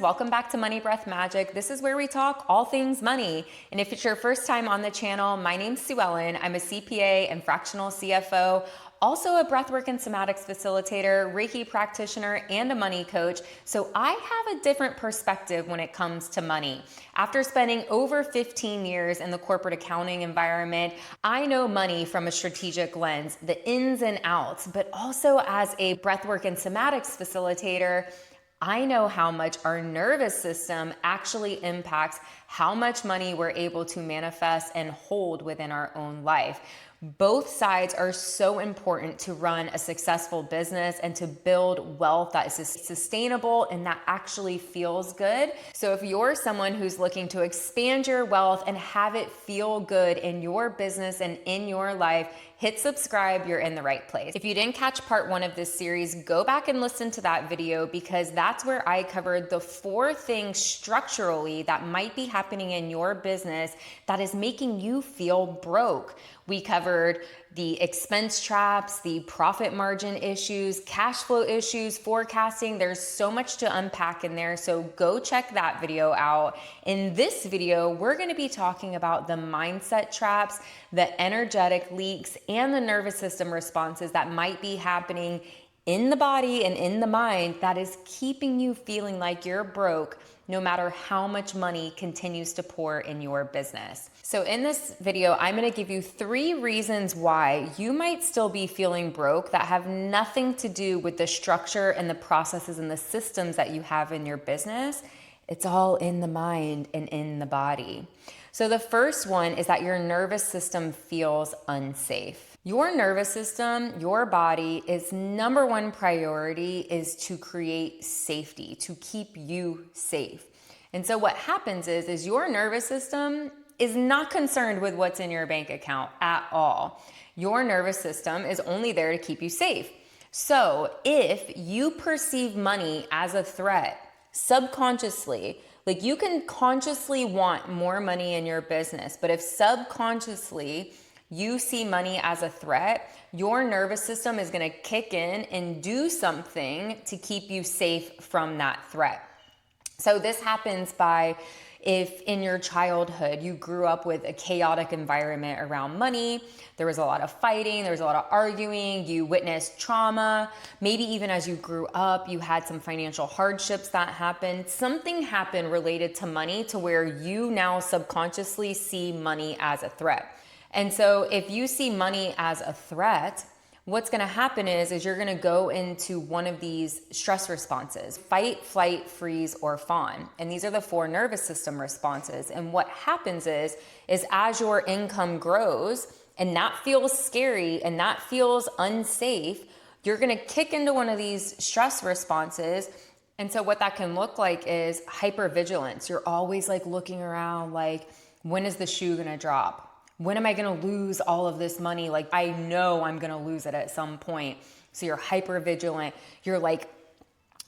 Welcome back to Money Breath Magic. This is where we talk all things money. And if it's your first time on the channel, my name's Sue Ellen. I'm a CPA and fractional CFO, also a breathwork and somatics facilitator, Reiki practitioner, and a money coach. So I have a different perspective when it comes to money. After spending over 15 years in the corporate accounting environment, I know money from a strategic lens, the ins and outs, but also as a breathwork and somatics facilitator, I know how much our nervous system actually impacts how much money we're able to manifest and hold within our own life. Both sides are so important to run a successful business and to build wealth that is sustainable and that actually feels good. So if you're someone who's looking to expand your wealth and have it feel good in your business and in your life, hit subscribe, you're in the right place. If you didn't catch part 1 of this series, go back and listen to that video because that's where I covered the 4 things structurally that might be happening in your business that is making you feel broke. We covered the expense traps, the profit margin issues, cash flow issues, forecasting. There's so much to unpack in there, so go check that video out. In this video, we're gonna be talking about the mindset traps, the energetic leaks, and the nervous system responses that might be happening in the body and in the mind that is keeping you feeling like you're broke no matter how much money continues to pour in your business. So in this video, I'm gonna give you 3 reasons why you might still be feeling broke that have nothing to do with the structure and the processes and the systems that you have in your business. It's all in the mind and in the body. So the first one is that your nervous system feels unsafe. Your nervous system, your body, is number 1 priority is to create safety, to keep you safe. And so what happens is your nervous system is not concerned with what's in your bank account at all. Your nervous system is only there to keep you safe. So if you perceive money as a threat, subconsciously, like you can consciously want more money in your business, but if subconsciously you see money as a threat, your nervous system is gonna kick in and do something to keep you safe from that threat. So this happens by if in your childhood you grew up with a chaotic environment around money, there was a lot of fighting, there was a lot of arguing, you witnessed trauma, maybe even as you grew up, you had some financial hardships that happened. Something happened related to money to where you now subconsciously see money as a threat. And so if you see money as a threat, what's gonna happen is you're gonna go into one of these stress responses: fight, flight, freeze, or fawn. And these are the 4 nervous system responses. And what happens is as your income grows, and that feels scary and that feels unsafe, you're gonna kick into one of these stress responses. And so what that can look like is hypervigilance. You're always like looking around like, when is the shoe gonna drop? When am I gonna lose all of this money? Like, I know I'm gonna lose it at some point. So you're hyper vigilant. You're like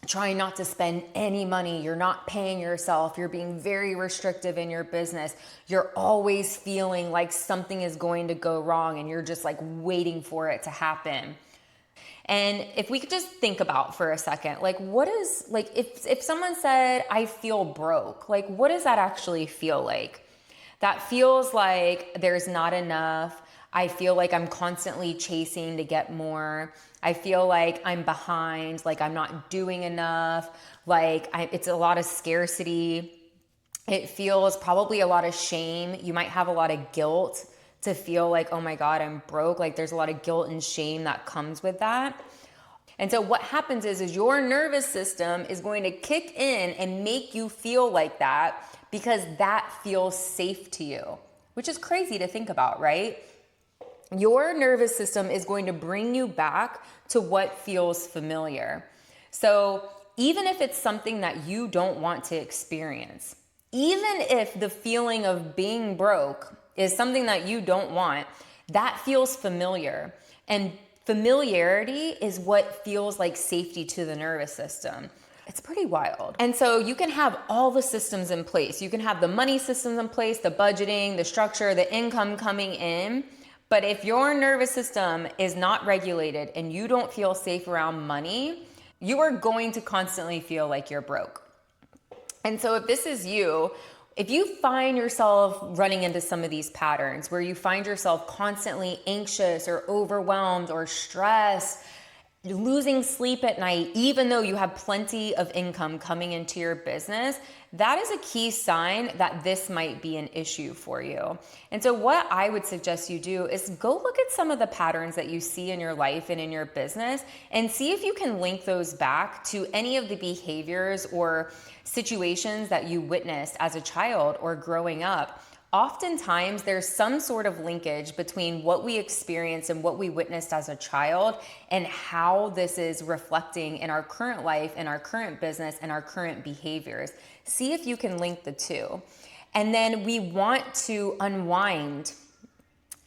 trying not to spend any money. You're not paying yourself. You're being very restrictive in your business. You're always feeling like something is going to go wrong and you're just like waiting for it to happen. And if we could just think about for a second, like what is, like if someone said, I feel broke, like what does that actually feel like? That feels like there's not enough. I feel like I'm constantly chasing to get more. I feel like I'm behind, like I'm not doing enough. It's a lot of scarcity. It feels probably a lot of shame. You might have a lot of guilt to feel like, oh my God, I'm broke. Like there's a lot of guilt and shame that comes with that. And so what happens is your nervous system is going to kick in and make you feel like that because that feels safe to you, which is crazy to think about, right? Your nervous system is going to bring you back to what feels familiar. So even if it's something that you don't want to experience, even if the feeling of being broke is something that you don't want, that feels familiar. And familiarity is what feels like safety to the nervous system. It's pretty wild. And so you can have all the systems in place. You can have the money systems in place, the budgeting, the structure, the income coming in. But if your nervous system is not regulated and you don't feel safe around money, you are going to constantly feel like you're broke. And so if this is you, if you find yourself running into some of these patterns where you find yourself constantly anxious or overwhelmed or stressed, losing sleep at night, even though you have plenty of income coming into your business, that is a key sign that this might be an issue for you. And so what I would suggest you do is go look at some of the patterns that you see in your life and in your business and see if you can link those back to any of the behaviors or situations that you witnessed as a child or growing up. Oftentimes, there's some sort of linkage between what we experienced and what we witnessed as a child and how this is reflecting in our current life, in our current business, and our current behaviors. See if you can link the two. And then we want to unwind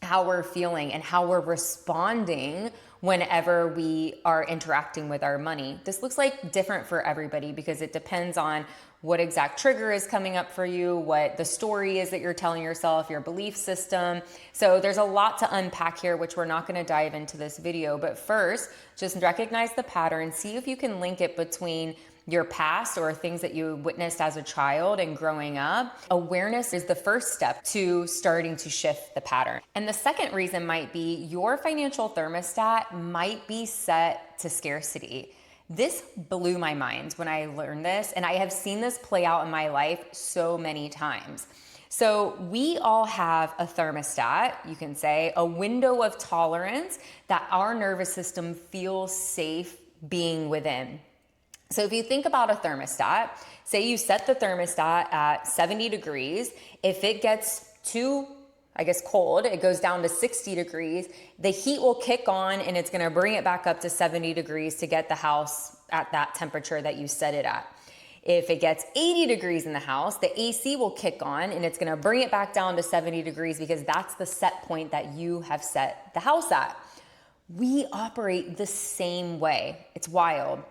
how we're feeling and how we're responding whenever we are interacting with our money. This looks like different for everybody because it depends on what exact trigger is coming up for you, what the story is that you're telling yourself, your belief system. So there's a lot to unpack here, which we're not going to dive into this video. But first, just recognize the pattern, see if you can link it between your past or things that you witnessed as a child and growing up. Awareness is the first step to starting to shift the pattern. And the second reason might be your financial thermostat might be set to scarcity. This blew my mind when I learned this, and I have seen this play out in my life so many times. So we all have a thermostat, you can say, a window of tolerance that our nervous system feels safe being within. So if you think about a thermostat, say you set the thermostat at 70 degrees. If it gets too, cold, it goes down to 60 degrees, the heat will kick on and it's gonna bring it back up to 70 degrees to get the house at that temperature that you set it at. If it gets 80 degrees in the house, the AC will kick on and it's gonna bring it back down to 70 degrees because that's the set point that you have set the house at. We operate the same way. It's wild.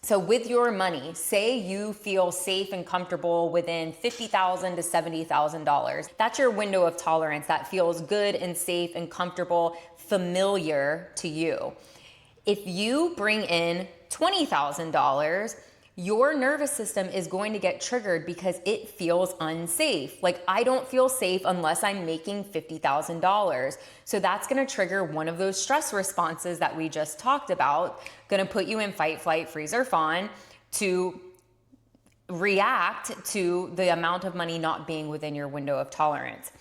So with your money, say you feel safe and comfortable within $50,000 to $70,000. That's your window of tolerance that feels good and safe and comfortable, familiar to you. If you bring in $20,000, your nervous system is going to get triggered because it feels unsafe. Like, I don't feel safe unless I'm making $50,000. So that's going to trigger one of those stress responses that we just talked about, going to put you in fight, flight, freeze, or fawn to react to the amount of money not being within your window of tolerance.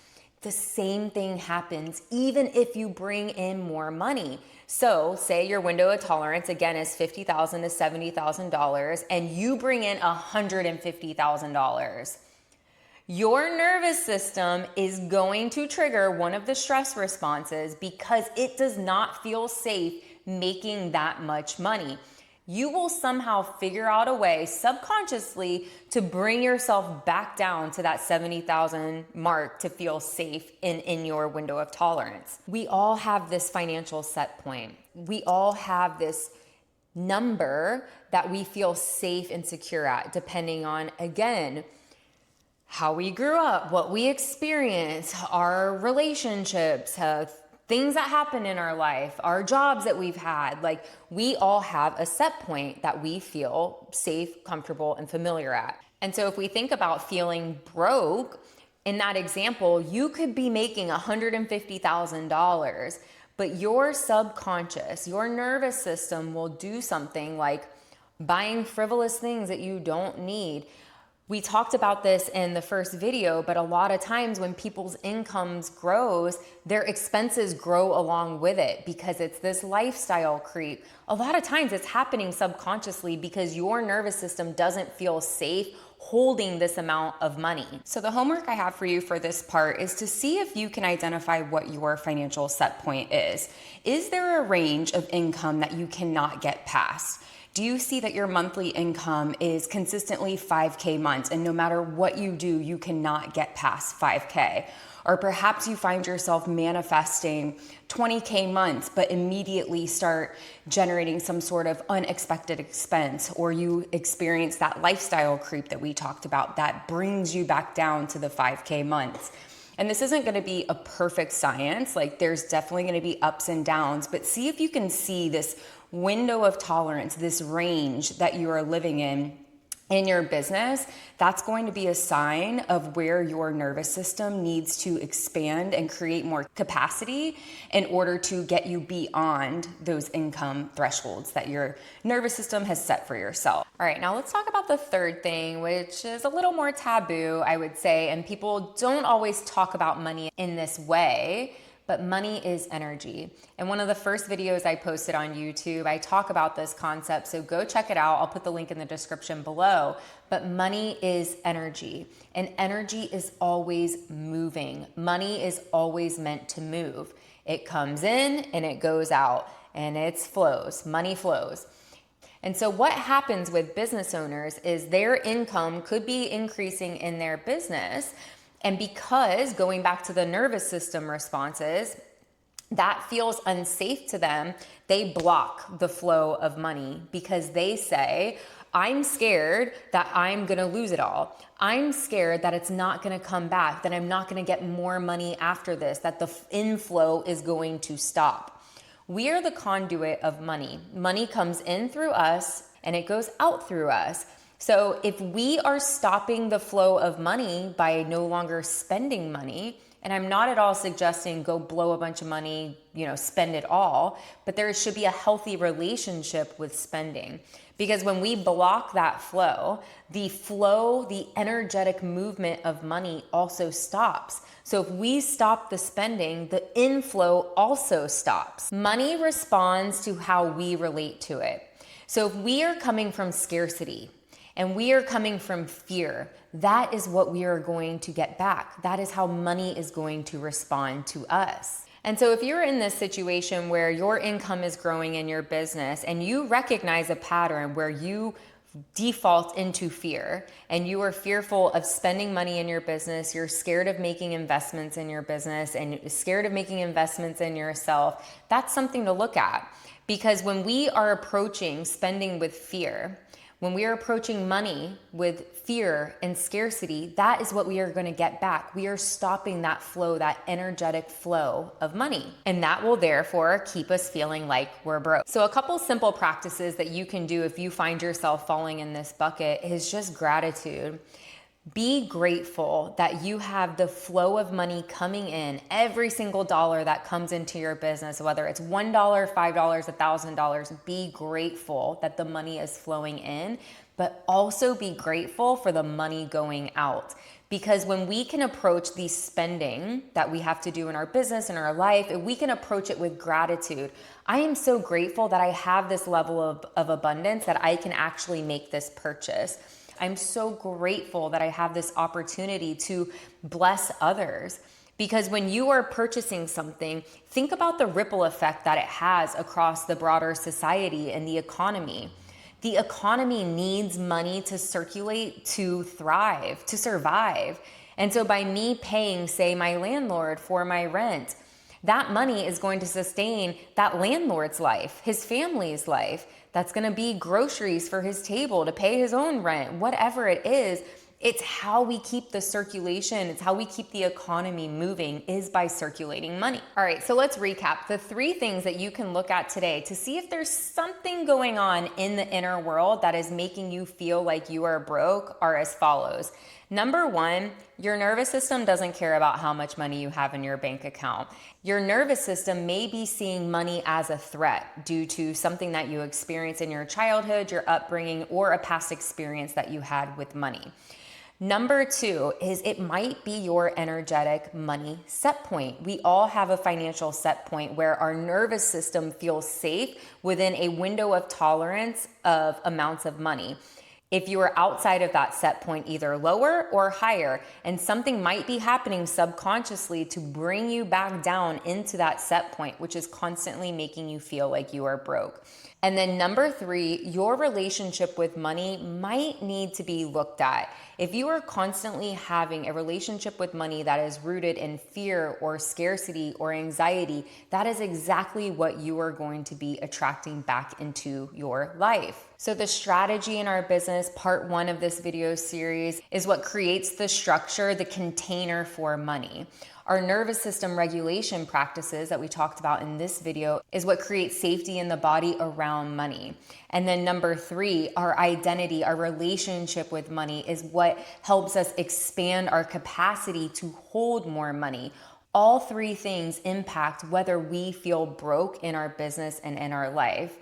The same thing happens even if you bring in more money. So say your window of tolerance again is $50,000 to $70,000 and you bring in $150,000. Your nervous system is going to trigger one of the stress responses because it does not feel safe making that much money. You will somehow figure out a way subconsciously to bring yourself back down to that 70,000 mark to feel safe in your window of tolerance. We all have this financial set point. We all have this number that we feel safe and secure at, depending on, again, how we grew up, what we experienced, our relationships, things that happen in our life, our jobs that we've had. Like, we all have a set point that we feel safe, comfortable, and familiar at. And so if we think about feeling broke, in that example, you could be making $150,000, but your subconscious, your nervous system will do something like buying frivolous things that you don't need. We talked about this in the first video, but a lot of times when people's incomes grows, their expenses grow along with it because it's this lifestyle creep. A lot of times it's happening subconsciously because your nervous system doesn't feel safe holding this amount of money. So the homework I have for you for this part is to see if you can identify what your financial set point is. Is there a range of income that you cannot get past? Do you see that your monthly income is consistently 5K months and no matter what you do, you cannot get past 5K? Or perhaps you find yourself manifesting 20K months, but immediately start generating some sort of unexpected expense, or you experience that lifestyle creep that we talked about that brings you back down to the 5K months. And this isn't going to be a perfect science. Like, there's definitely going to be ups and downs, but see if you can see this window of tolerance, this range that you are living in, in your business, that's going to be a sign of where your nervous system needs to expand and create more capacity in order to get you beyond those income thresholds that your nervous system has set for yourself. All right, now let's talk about the third thing, which is a little more taboo, I would say, and people don't always talk about money in this way. But money is energy. And one of the first videos I posted on YouTube, I talk about this concept. So go check it out. I'll put the link in the description below. But money is energy. And energy is always moving. Money is always meant to move. It comes in and it goes out. And it flows. Money flows. And so what happens with business owners is their income could be increasing in their business. And because, going back to the nervous system responses, that feels unsafe to them, they block the flow of money because they say, I'm scared that I'm gonna lose it all. I'm scared that it's not gonna come back, that I'm not gonna get more money after this, that the inflow is going to stop. We are the conduit of money. Money comes in through us and it goes out through us. So if we are stopping the flow of money by no longer spending money, and I'm not at all suggesting go blow a bunch of money, spend it all, but there should be a healthy relationship with spending. Because when we block that flow, the energetic movement of money also stops. So if we stop the spending, the inflow also stops. Money responds to how we relate to it. So if we are coming from scarcity, and we are coming from fear, that is what we are going to get back. That is how money is going to respond to us. And so if you're in this situation where your income is growing in your business and you recognize a pattern where you default into fear and you are fearful of spending money in your business, you're scared of making investments in your business and you're scared of making investments in yourself, that's something to look at. Because when we are approaching spending with fear, when we are approaching money with fear and scarcity, that is what we are going to get back. We are stopping that flow, that energetic flow of money. And that will therefore keep us feeling like we're broke. So a couple simple practices that you can do if you find yourself falling in this bucket is just gratitude. Be grateful that you have the flow of money coming in, every single dollar that comes into your business, whether it's $1, $5, $1,000, be grateful that the money is flowing in, but also be grateful for the money going out. Because when we can approach the spending that we have to do in our business, in our life, if we can approach it with gratitude, I am so grateful that I have this level of abundance that I can actually make this purchase. I'm so grateful that I have this opportunity to bless others. Because when you are purchasing something, think about the ripple effect that it has across the broader society and the economy. The economy needs money to circulate, to thrive, to survive. And so by me paying, say, my landlord for my rent, that money is going to sustain that landlord's life, his family's life. That's going to be groceries for his table to pay his own rent, whatever it is. It's how we keep the circulation. It's how we keep the economy moving is by circulating money. All right, so let's recap. The 3 things that you can look at today to see if there's something going on in the inner world that is making you feel like you are broke are as follows. Number 1, your nervous system doesn't care about how much money you have in your bank account. Your nervous system may be seeing money as a threat due to something that you experienced in your childhood, your upbringing, or a past experience that you had with money. Number 2 is it might be your energetic money set point. We all have a financial set point where our nervous system feels safe within a window of tolerance of amounts of money. If you are outside of that set point, either lower or higher, and something might be happening subconsciously to bring you back down into that set point, which is constantly making you feel like you are broke. And then number 3, your relationship with money might need to be looked at. If you are constantly having a relationship with money that is rooted in fear or scarcity or anxiety, that is exactly what you are going to be attracting back into your life. So the strategy in our business business, part one of this video series, is what creates the structure, the container for money. Our nervous system regulation practices that we talked about in this video is what creates safety in the body around money. And then number three, our identity, our relationship with money is what helps us expand our capacity to hold more money. All three things impact whether we feel broke in our business and in our life.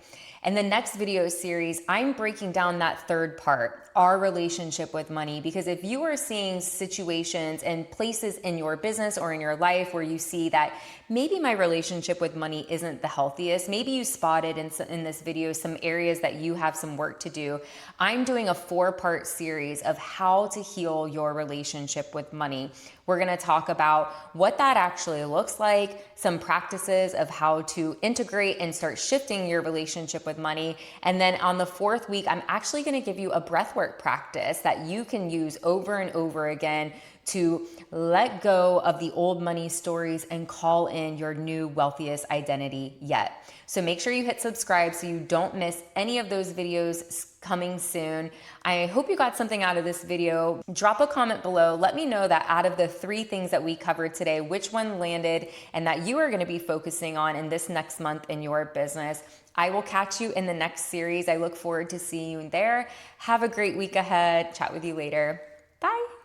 In the next video series, I'm breaking down that third part, our relationship with money, because if you are seeing situations and places in your business or in your life where you see that maybe my relationship with money isn't the healthiest, maybe you spotted in this video some areas that you have some work to do, I'm doing a 4-part series of how to heal your relationship with money. We're going to talk about what that actually looks like, some practices of how to integrate and start shifting your relationship with money. And then on the 4th week, I'm actually going to give you a breathwork practice that you can use over and over again to let go of the old money stories and call in your new wealthiest identity yet. So make sure you hit subscribe so you don't miss any of those videos coming soon. I hope you got something out of this video. Drop a comment below. Let me know that out of the 3 things that we covered today, which one landed and that you are going to be focusing on in this next month in your business. I will catch you in the next series. I look forward to seeing you there. Have a great week ahead. Chat with you later.